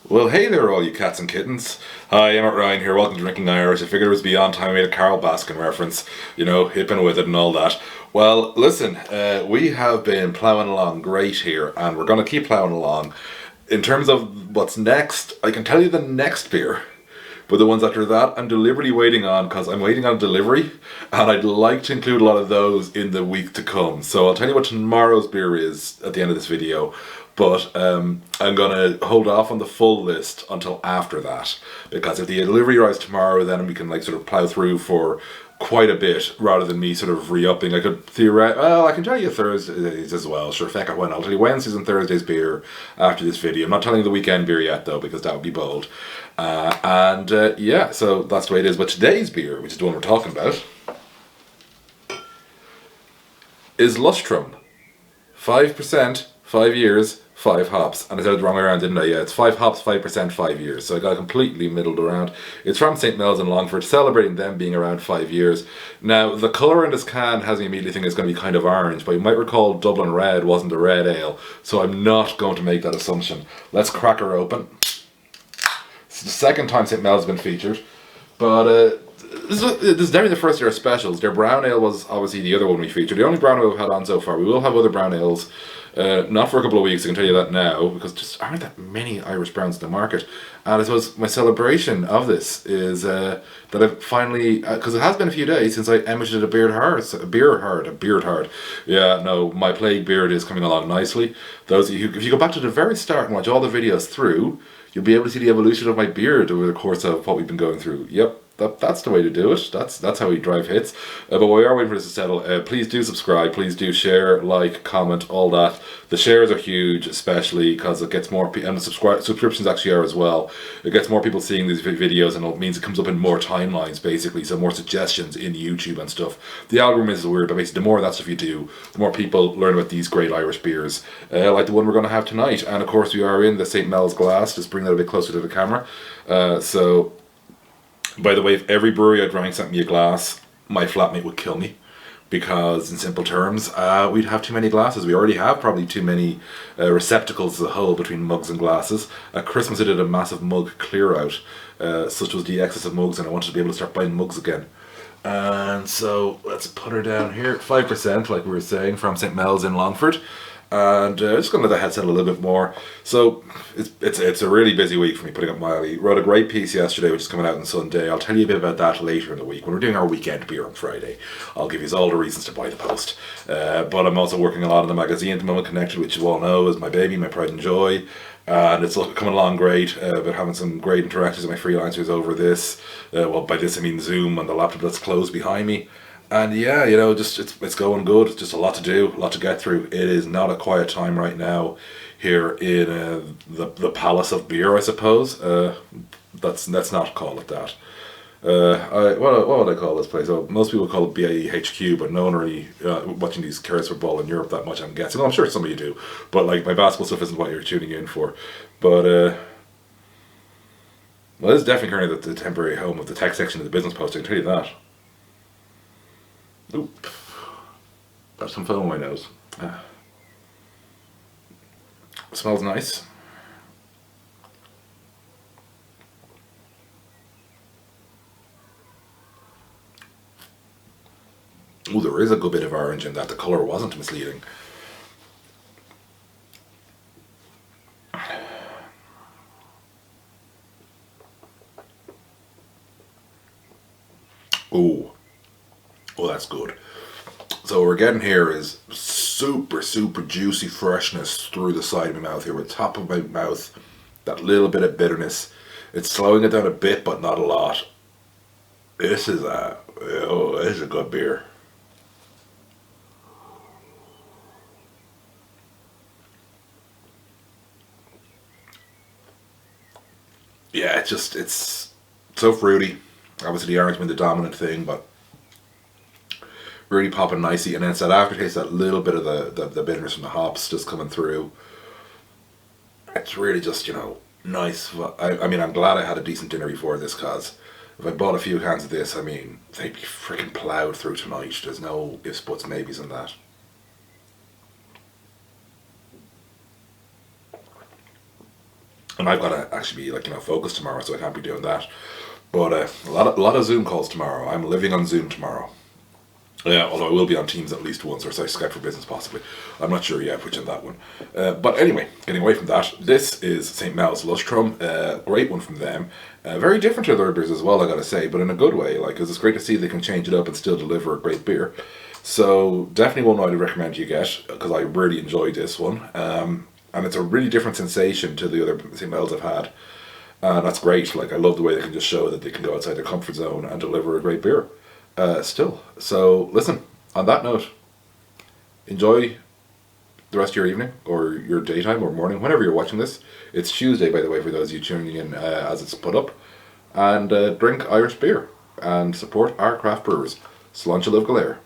Well, hey there, all you cats and kittens. Hi, I'm Ryan here. Welcome to Drinking Irish. I figured it was beyond time I made a Carl Baskin reference, hipping with it and all that. Well, listen, we have been ploughing along great here, and we're going to keep ploughing along. In terms of what's next, I can tell you the next beer. But the ones after that, I'm deliberately waiting on because I'm waiting on delivery, and I'd like to include a lot of those in the week to come. So I'll tell you what tomorrow's beer is at the end of this video, but I'm going to hold off on the full list until after that, because if the delivery arrives tomorrow, then we can sort of plow through for quite a bit rather than me sort of re-upping. I could I can tell you Thursdays as well. Sure, feck it when. I'll tell you Wednesdays and Thursdays beer after this video. I'm not telling you the weekend beer yet though, because that would be bold. Yeah, so that's the way it is. But today's beer, which is the one we're talking about, is Lushtrum. 5%, 5 years, 5 hops. And I said it the wrong way around, didn't I? Yeah, it's 5 hops, 5%, 5 years. So I got completely middled around. It's from St Mel's in Longford, celebrating them being around 5 years. Now, the colour in this can has me immediately thinking it's going to be kind of orange, but you might recall Dublin Red wasn't a red ale, so I'm not going to make that assumption. Let's crack her open. It's the second time St Mel's has been featured, but this is definitely the first year of specials. Their brown ale was obviously the other one we featured. The only brown ale we've had on so far. We will have other brown ales, not for a couple of weeks, I can tell you that now, because just aren't that many Irish browns in the market. And I suppose my celebration of this is that I've finally, because it has been a few days since I emitted a beard hard. Yeah, no, my plague beard is coming along nicely. Those of you who, if you go back to the very start and watch all the videos through, you'll be able to see the evolution of my beard over the course of what we've been going through. Yep, that's the way to do it. That's how we drive hits. But we are waiting for this to settle. Please do subscribe. Please do share, like, comment, all that. The shares are huge, especially because it gets more people, and the subscriptions actually are as well. It gets more people seeing these videos, and it means it comes up in more timelines, basically, so more suggestions in YouTube and stuff. The algorithm is weird, but basically the more of that stuff you do, the more people learn about these great Irish beers, like the one we're going to have tonight. And of course we are in the St Mel's glass. Just bring that a bit closer to the camera. So, by the way, if every brewery I drank sent me a glass, my flatmate would kill me. Because, in simple terms, we'd have too many glasses. We already have probably too many receptacles as a whole between mugs and glasses. At Christmas I did a massive mug clear out, such was the excess of mugs, and I wanted to be able to start buying mugs again. And so, let's put her down here. 5%, like we were saying, from St Mel's in Longford. And just going to let the head settle a little bit more. So it's a really busy week for me putting up Miley. Wrote a great piece yesterday which is coming out on Sunday. I'll tell you a bit about that later in the week when we're doing our weekend beer on Friday. I'll give you all the reasons to buy the post. But I'm also working a lot on the magazine at the moment, Connected, which you all know is my baby, my pride and joy. And it's coming along great. But having some great interactions with my freelancers over this. Well, by this I mean Zoom and the laptop that's closed behind me. And yeah, just it's going good. It's just a lot to do, a lot to get through. It is not a quiet time right now here in the Palace of Beer, I suppose. Let's not call it that. What would I call this place? Oh, most people call it BAE HQ, but no one really watching these cares for ball in Europe that much, I'm guessing. Well, I'm sure some of you do, but like my basketball stuff isn't what you're tuning in for. But well, this is definitely currently the temporary home of the tech section of the business post, I can tell you that. Oop. Got some foam on my nose. Smells nice. Oh, there is a good bit of orange in that. The colour wasn't misleading. Oh. Oh, that's good. So what we're getting here is super juicy freshness through the side of my mouth here, with the top of my mouth, that little bit of bitterness. It's slowing it down a bit, but not a lot. This is a good beer. Yeah, it's so fruity. Obviously the orange being the dominant thing, but really popping nicely, and then it's that aftertaste, that little bit of the bitterness from the hops just coming through. It's really just, nice. I mean, I'm glad I had a decent dinner before this, because if I bought a few cans of this, I mean, they'd be freaking ploughed through tonight. There's no ifs, buts, maybes in that. And I've got to actually be like, you know, focused tomorrow, so I can't be doing that. But a lot of Zoom calls tomorrow. I'm living on Zoom tomorrow. Yeah, although I will be on Teams at least once, or sorry, Skype for Business possibly. I'm not sure yet which on that one. But anyway, getting away from that, this is St Mel's Lushtrum. Great one from them. Very different to other beers as well, I gotta say, but in a good way. Like, 'cause it's great to see they can change it up and still deliver a great beer. So definitely one I'd recommend you get, because I really enjoyed this one. And it's a really different sensation to the other St Mel's I've had. And that's great. Like, I love the way they can just show that they can go outside their comfort zone and deliver a great beer. Still. So listen, on that note, enjoy the rest of your evening or your daytime or morning, whenever you're watching this. It's Tuesday, by the way, for those of you tuning in as it's put up. And drink Irish beer and support our craft brewers. Sláinte Libh go léir.